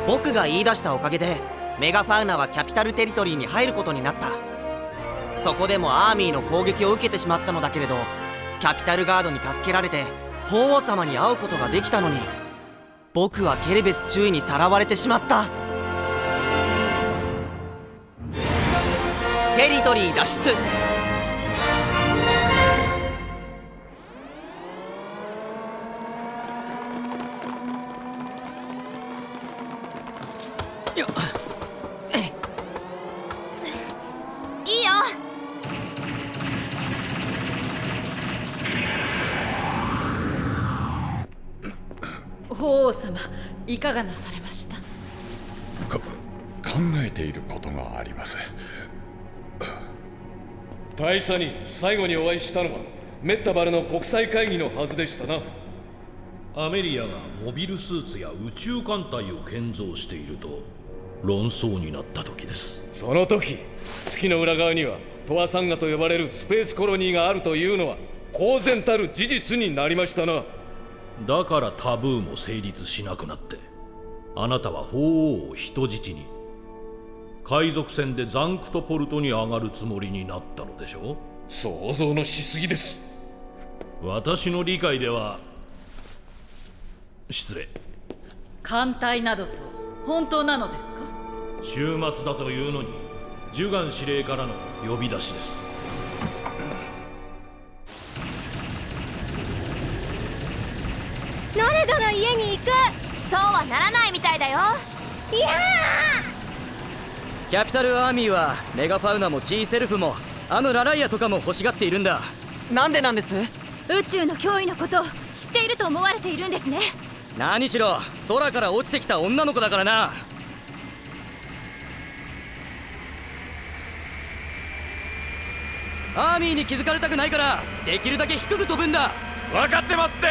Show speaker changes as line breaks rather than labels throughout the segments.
僕が言い出したおかげでメガファウナはキャピタルテリトリーに入ることになった。そこでもアーミーの攻撃を受けてしまったのだけれど、キャピタルガードに助けられて法皇様に会うことができたのに、僕はケルベス中尉にさらわれてしまった。テリトリー脱出。
いいよ。
法皇様、いかがなされました？
考えていることがあります。
大佐に最後にお会いしたのはメッタバルの国際会議のはずでしたな。
アメリアがモビルスーツや宇宙艦隊を建造していると論争になった時です。
その時、月の裏側にはトアサンガと呼ばれるスペースコロニーがあるというのは公然たる事実になりましたな。
だからタブーも成立しなくなって、あなたは法王を人質に海賊船でザンクトポルトに上がるつもりになったのでしょう。
想像のしすぎです。
私の理解では、失礼、
艦隊などと本当なのですか？
週末だというのにジュガン司令からの呼び出しです。
ノレドの家に行く。そうはならないみたいだよ。いや
キャピタルアーミーはメガファウナも G セルフもあのラライアとかも欲しがっているんだ。なんでなんです？
宇宙の脅威のことを知っていると思われているんですね。
何しろ空から落ちてきた女の子だからな。アーミーに気づかれたくないからできるだけ低く飛ぶんだ。
分かってますって。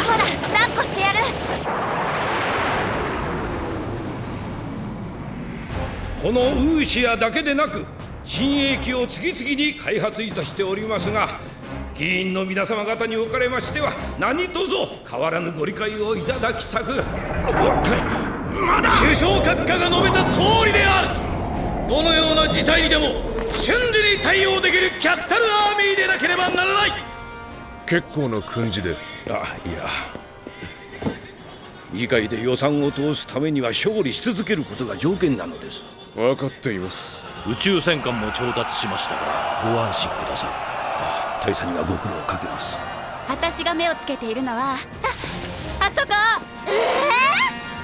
ほら、抱っこしてやる。
このウーシアだけでなく新鋭機を次々に開発いたしておりますが、議員の皆様方におかれましては何卒変わらぬご理解をいただきたく。
首相閣下が述べた通りである。どのような事態にでも瞬時に対応できるキャピタルアーミーでなければならない。
結構な訓示で。
いや、議会で予算を通すためには勝利し続けることが条件なのです。
分かっています。
宇宙戦艦も調達しましたからご安心ください。
大佐にはご苦労かけます。
私が目をつけているのはあそこ。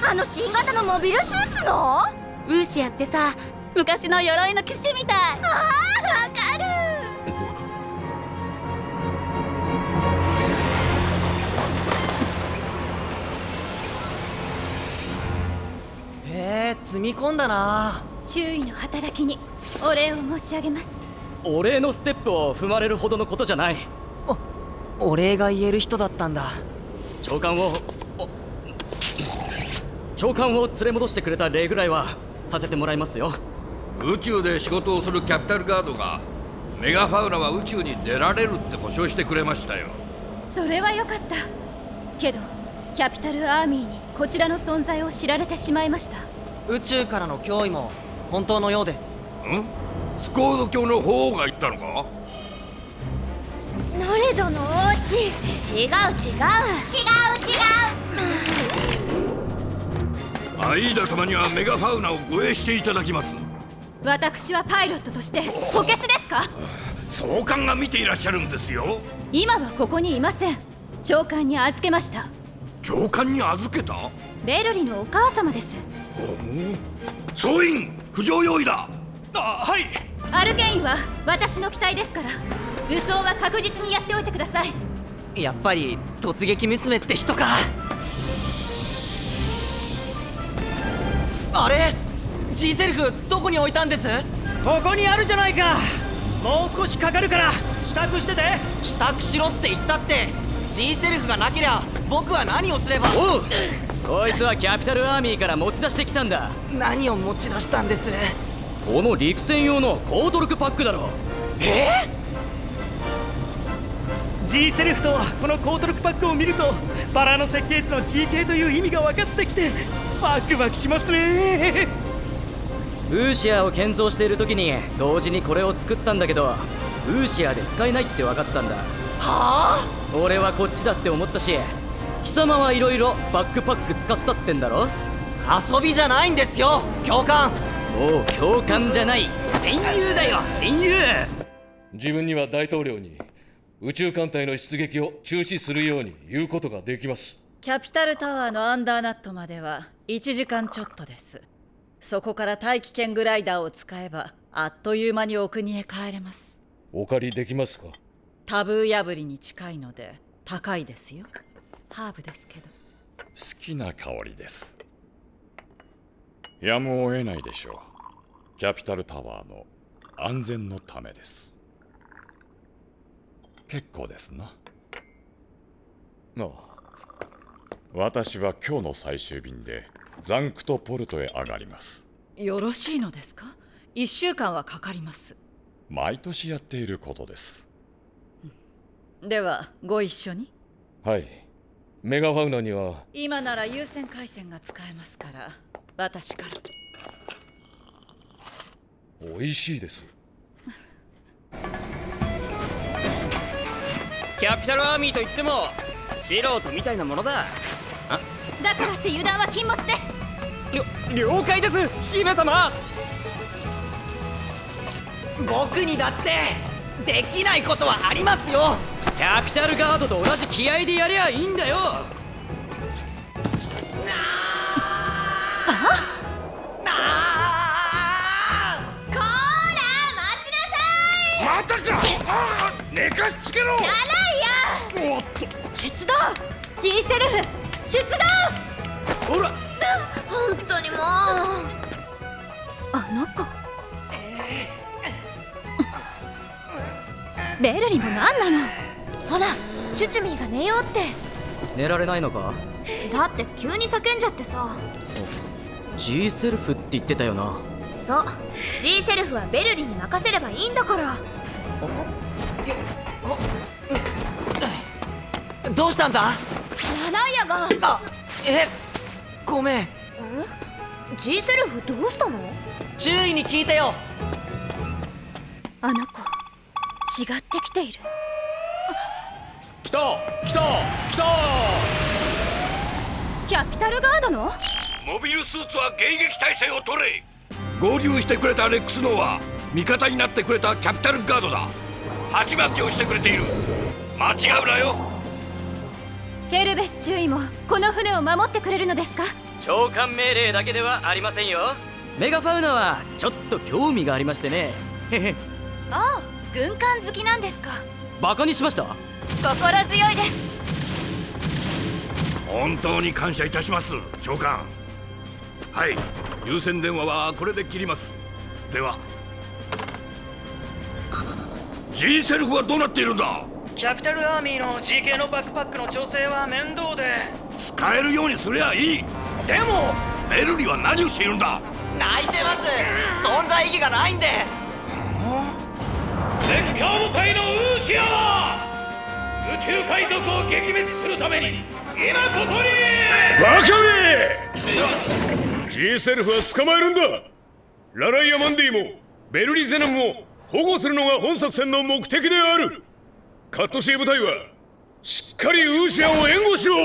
あの新型のモビルスーツのウーシアってさ、昔の鎧の騎士みたい。わかる。
積み込んだな。
周囲の働きにお礼を申し上げます。
お礼のステップを踏まれるほどのことじゃない。お礼が言える人だったんだ。長官を連れ戻してくれた礼ぐらいはさせてもらいますよ。
宇宙で仕事をするキャピタルガードがメガファウナは宇宙に出られるって保証してくれましたよ。
それはよかった。けどキャピタルアーミーにこちらの存在を知られてしまいました。
宇宙からの脅威も本当のようです。
スコード教の法皇が言ったのか？
ノレドの王子。違う。
アイーダ様にはメガファウナを護衛していただきます。
私はパイロットとして補欠ですか？
総監が見ていらっしゃるんですよ。
今はここにいません。長官に預けました。
長官に預けた？
ベルリのお母様です。
総員浮上用意だ。はい。
アルケインは私の機体ですから、輸送は確実にやっておいてください。
やっぱり突撃娘って人か。あれ G セルフどこに置いたんです？
ここにあるじゃないか。もう少しかかるから支度してて。
支度しろって言ったって G セルフがなけりゃ僕は何をすれば。おうこいつはキャピタルアーミーから持ち出してきたんだ。何を持ち出したんです？この陸戦用のコートルクパックだろ。
G セルフとこのコートルクパックを見るとバラの設計図の GK という意味が分かってきてワクワクしますね。
ウーシアを建造している時に同時にこれを作ったんだけど、ウーシアで使えないって分かったんだ。
は
俺はこっちだって思ったし、貴様はいろいろバックパック使ったってんだろ。
あ、遊びじゃないんですよ、教官。
もう教官じゃない、戦友だよ、戦友。
自分には大統領に宇宙艦隊の出撃を中止するように言うことができます。
キャピタルタワーのアンダーナットまでは1時間ちょっとです。そこから大気圏グライダーを使えばあっという間にお国へ帰れます。
お借りできますか？
タブー破りに近いので高いですよ。ハーブですけど。
好きな香りです。やむを得ないでしょう。キャピタルタワーの安全のためです。結構ですな。
ああ、
私は今日の最終便でザンクトポルトへ上がります。
よろしいのですか？1週間はかかります。
毎年やっていることです。
ではご一緒に。
はい。メガファウナには
今なら有線回線が使えますから、私から。
美味しいです。
キャピタルアーミーといっても素人みたいなものだ。
だからって油断は禁物です。
了解です、姫様。僕にだってできないことはありますよ。
キャピタルガードと同じ気合でやりゃいいんだよ。
こーら待ちなさい。
またか。寝かしつけろ。
やらいや。
おっと、
出動。 G セルフ出動。
ほら、
本当にもうあの子、ベルリも何なの。ほらチュチュミーが寝ようって。
寝られないのか？
だって急に叫んじゃってさ。
G セルフって言ってたよな。
そう、 G セルフはベルリに任せればいいんだから。
どうしたんだ？
ラライアが。
あ、ごめん。
G セルフどうしたの？
注意に聞いてよ。
あの子違ってきている。
来た来た来た。
キャピタルガードの
モビルスーツは迎撃態勢を取れ。合流してくれたレックスノーは味方になってくれたキャピタルガードだ。鉢巻きをしてくれている。間違うなよ。
ケルベス中尉もこの船を守ってくれるのですか？
長官命令だけではありませんよ。メガファウナはちょっと興味がありましてね。へへ。
ああ、軍艦好きなんですか？
バカにしました？
心強いです。
本当に感謝いたします、長官。はい、有線電話はこれで切ります。では G セルフはどうなっているんだ？
キャピタルアーミーの GK のバックパックの調整は面倒で。
使えるようにすりゃいい。
でも
ベルリは何をしているんだ？
泣いてます。存在意義がないんで。
レッカー部隊のウーシアは宇宙海賊を撃滅するために今ここに。
バカめ！
G セルフは捕まえるんだ。ラライア・マンディもベルリゼナムも保護するのが本作戦の目的である。カットシー部隊はしっかりウーシアを援護しろ。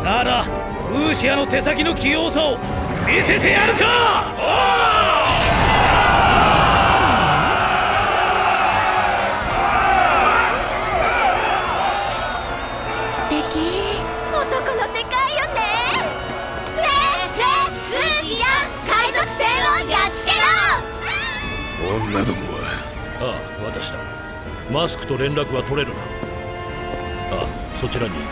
ならウーシアの手先の器用さを見せてやるか。
素敵。男の世界よね。ウーシア海賊船をやっつけろ。
女どもは。
ああ、私だ。マスクと連絡は取れるな。ああ、そちらに行く。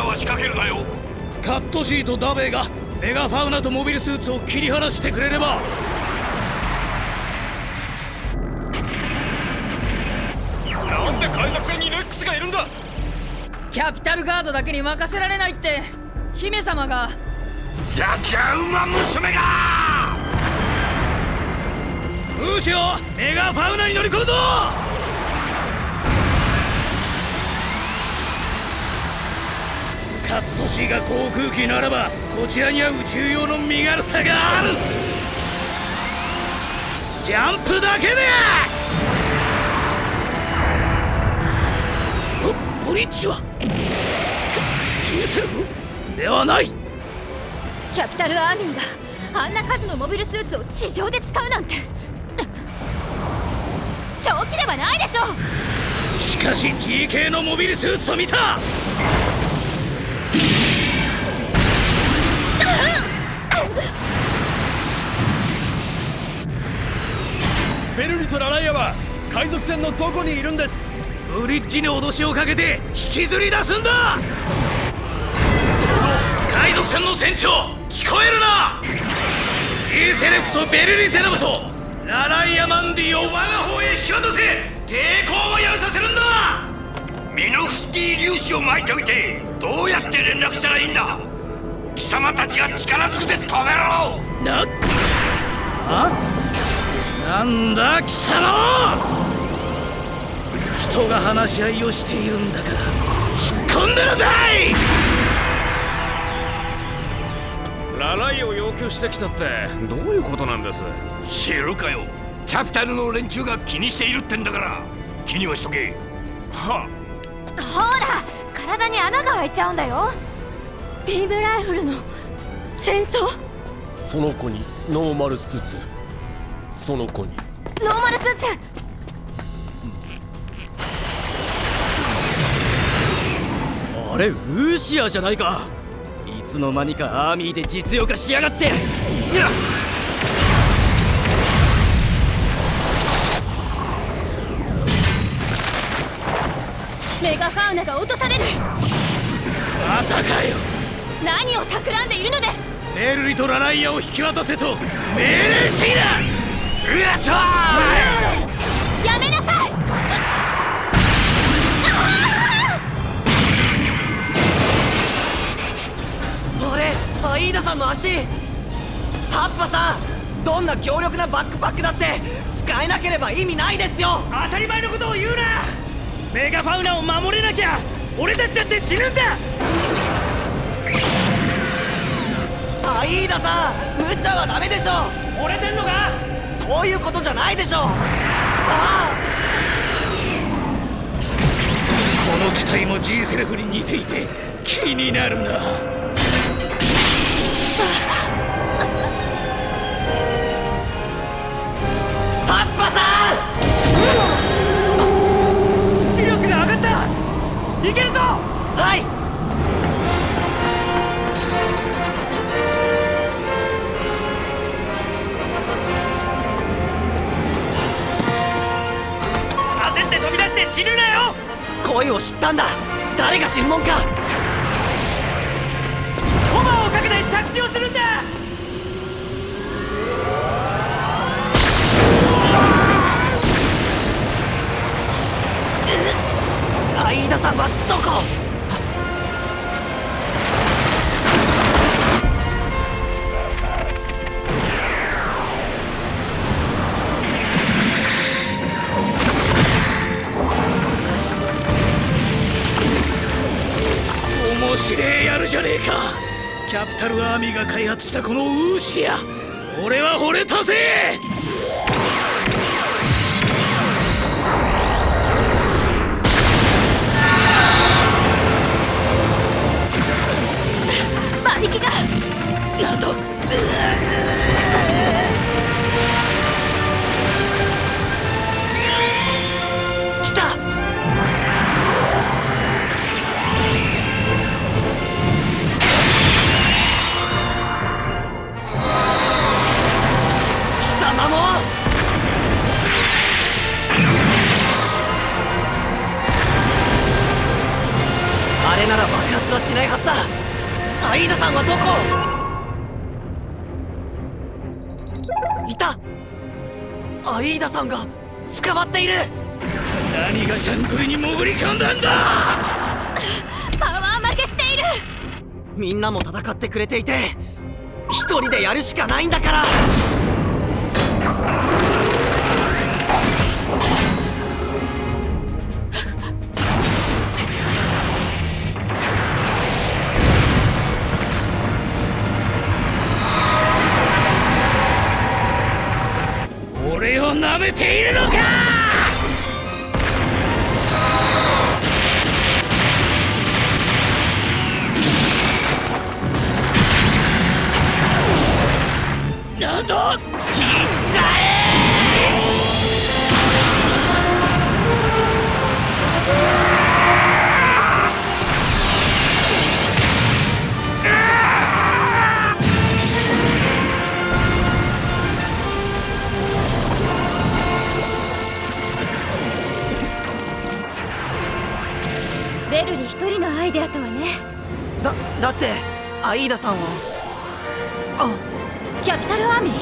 は仕掛けるなよ。
カットシーとダベイがメガファウナとモビルスーツを切り離してくれれば。
なんで海賊船にレックスがいるんだ。
キャピタルガードだけに任せられないって姫様が。
じゃじゃ馬娘が
ウーシオ、メガファウナに乗り込むぞ。カットシーが航空機ならばこちらには宇宙用の身軽さがある。ジャンプだけでブリッジはG7ではない。
キャピタルアーミーがあんな数のモビルスーツを地上で使うなんて正気ではないでしょう。
しかし GK のモビルスーツと見た。
ベルリとラライアは海賊船のどこにいるんです。
ブリッジに脅しをかけて引きずり出すんだ。海賊船の船長、聞こえるな。 G セレフとベルリゼナムとラライアマンディを我が方へ引き渡せ。抵抗をやめさせるんだ。
ミノフスキー粒子を巻いておいてどうやって連絡したらいいんだ。貴様たちが力ずくで止めろ。
なんだ貴様。人が話し合いをしているんだから引っ込んでなさい。
ラライを要求してきたってどういうことなんです。
知るかよ。キャピタルの連中が気にしているってんだから気にはしとけ。
は
ほら体に穴が開いちゃうんだよ。ビームライフルの戦争。
その子にノーマルスーツ、その子に
ノーマルスーツ。
あれウーシアじゃないか。いつの間にかアーミーで実用化しやがって。
メガファウナが落とされる。
またかよ。
何を企んでいるのです。
ベルリとラライアを引き渡せと命令していな。
やめなさい。
あれ、アイーダさんの足。ハッパさん、どんな強力なバックパックだって使えなければ意味ないですよ。
当たり前のことを言うな。メガファウナを守れなきゃ俺たちだって死ぬんだ。
アイーダさん、無茶はダメでしょ。
惚れてんのか。
そういうことじゃないでしょ。ああ、
この機体も G セレフに似ていて気になるな。
ハッパさ
ん、出力が上がった。いけるぞ。
はい。
焦って飛び出して死ぬなよ。
声を知ったんだ。誰が死ぬもんか。
コマをかけて着地をするんだ。
アイーダさんはどこ。
面白えやるじゃねえか。キャピタルアーミーが開発したこのウーシア、俺は惚れたぜ。
馬力が。
なんと
来た。貴様もったアイーダさんはどこいたアイーダさんが捕まっている
何がジャングルに潜り込んだんだ
パワー負けしている
みんなも戦ってくれていて一人でやるしかないんだから
俺を舐めているのかなんだいっちゃえ
ベルリ一人のアイデアとはね。
だってアイーダさんは
キャピタルアーミー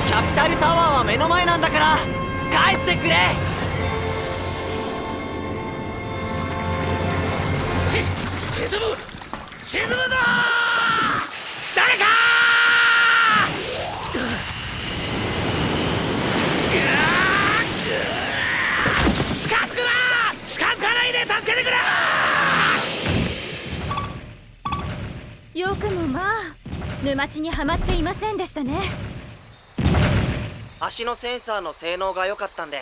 キャピタルタワーは目の前なんだから帰ってくれ
沈むぞ誰か近づかないで助けてくれ
よくもまあ沼地にはまっていませんでしたね。
足のセンサーの性能が良かったんで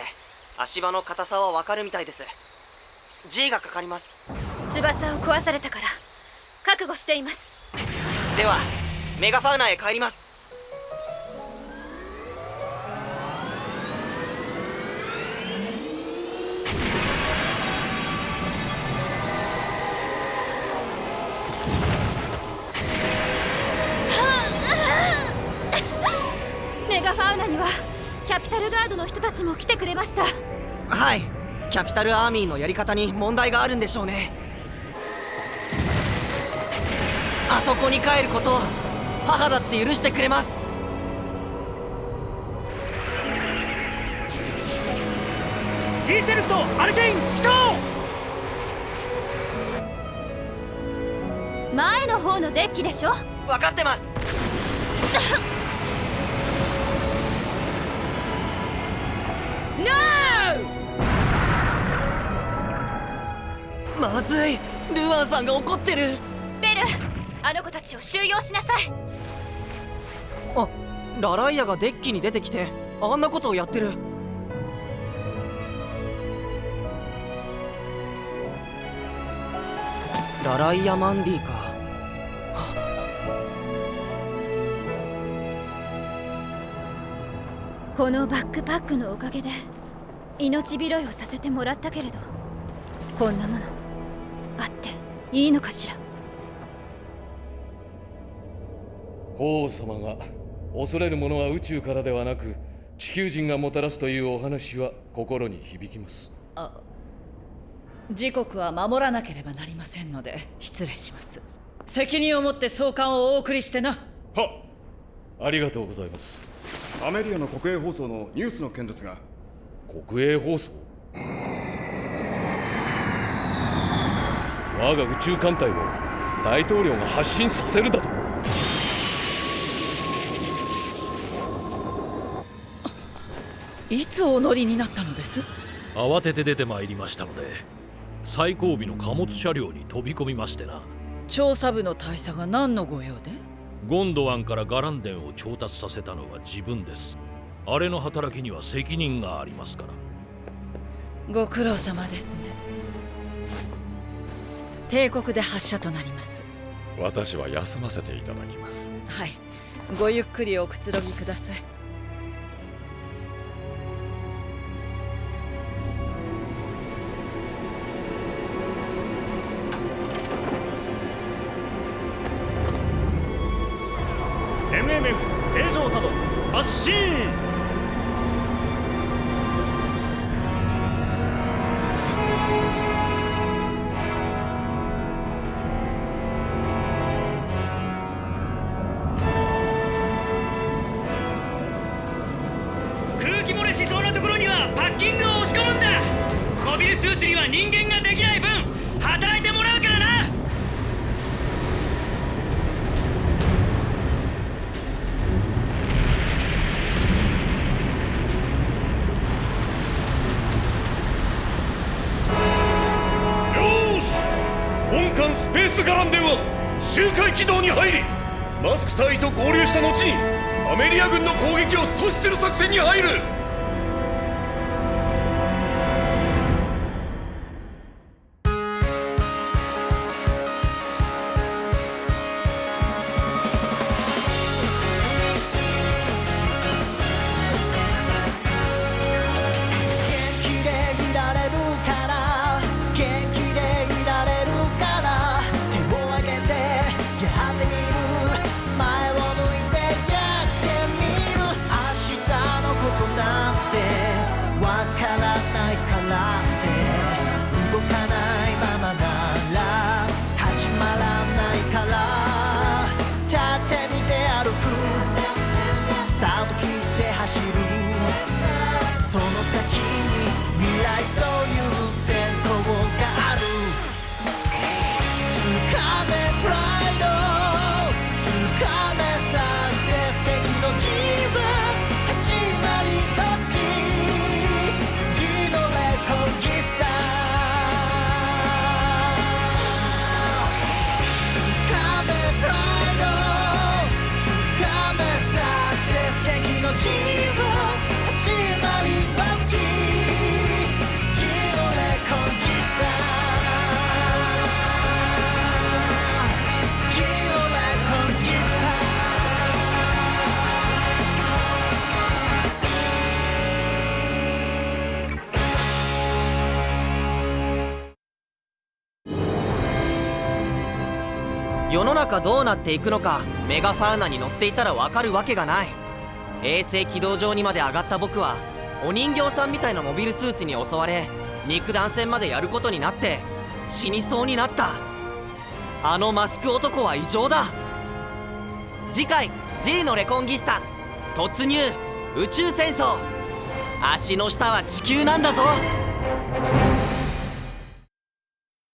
足場の硬さはわかるみたいです。 G がかかります。
翼を壊されたから覚悟しています。
ではメガファウナへ帰ります。
メガファウナにはキャピタルガードの人たちも来てくれました。
はい、キャピタルアーミーのやり方に問題があるんでしょうね。あそこに帰ることを母だって許してくれます。
G セルフとアルケイン起動。
前の方のデッキでしょ。
分かってますまずい、ルアンさんが怒ってる。
ベル、あの子たちを収容しなさい。
ラライアがデッキに出てきてあんなことをやってる。ラライアマンディか。
このバックパックのおかげで命拾いをさせてもらったけれど、こんなものあっていいのかしら。
法皇様が恐れるものは宇宙からではなく地球人がもたらすというお話は心に響きます。
時刻は守らなければなりませんので失礼します。責任を持って送還をお送りしてな。
はっ、ありがとうございます。
アメリアの国営放送のニュースの件ですが。
国営放送？我が宇宙艦隊を大統領が発信させるだと？
いつお乗りになったのです？
慌てて出てまいりましたので、最後尾の貨物車両に飛び込みましてな。
調査部の大佐が何のご用で？
ゴンドワンからガランデンを調達させたのは自分です。あれの働きには責任がありますから。
ご苦労様ですね。帝国で発射となります。
私は休ませていただきます。
はい、ごゆっくりおくつろぎください。
MMF 定常作動発進。
ペースガランデンは周回軌道に入り、マスク隊と合流した後にアメリア軍の攻撃を阻止する作戦に入る。
世の中どうなっていくのかメガファウナに乗っていたらわかるわけがない。衛星軌道上にまで上がった僕はお人形さんみたいなモビルスーツに襲われ、肉弾戦までやることになって死にそうになった。あのマスク男は異常だ。次回 G のレコンギスタ突入宇宙戦争。足の下は地球なんだぞ。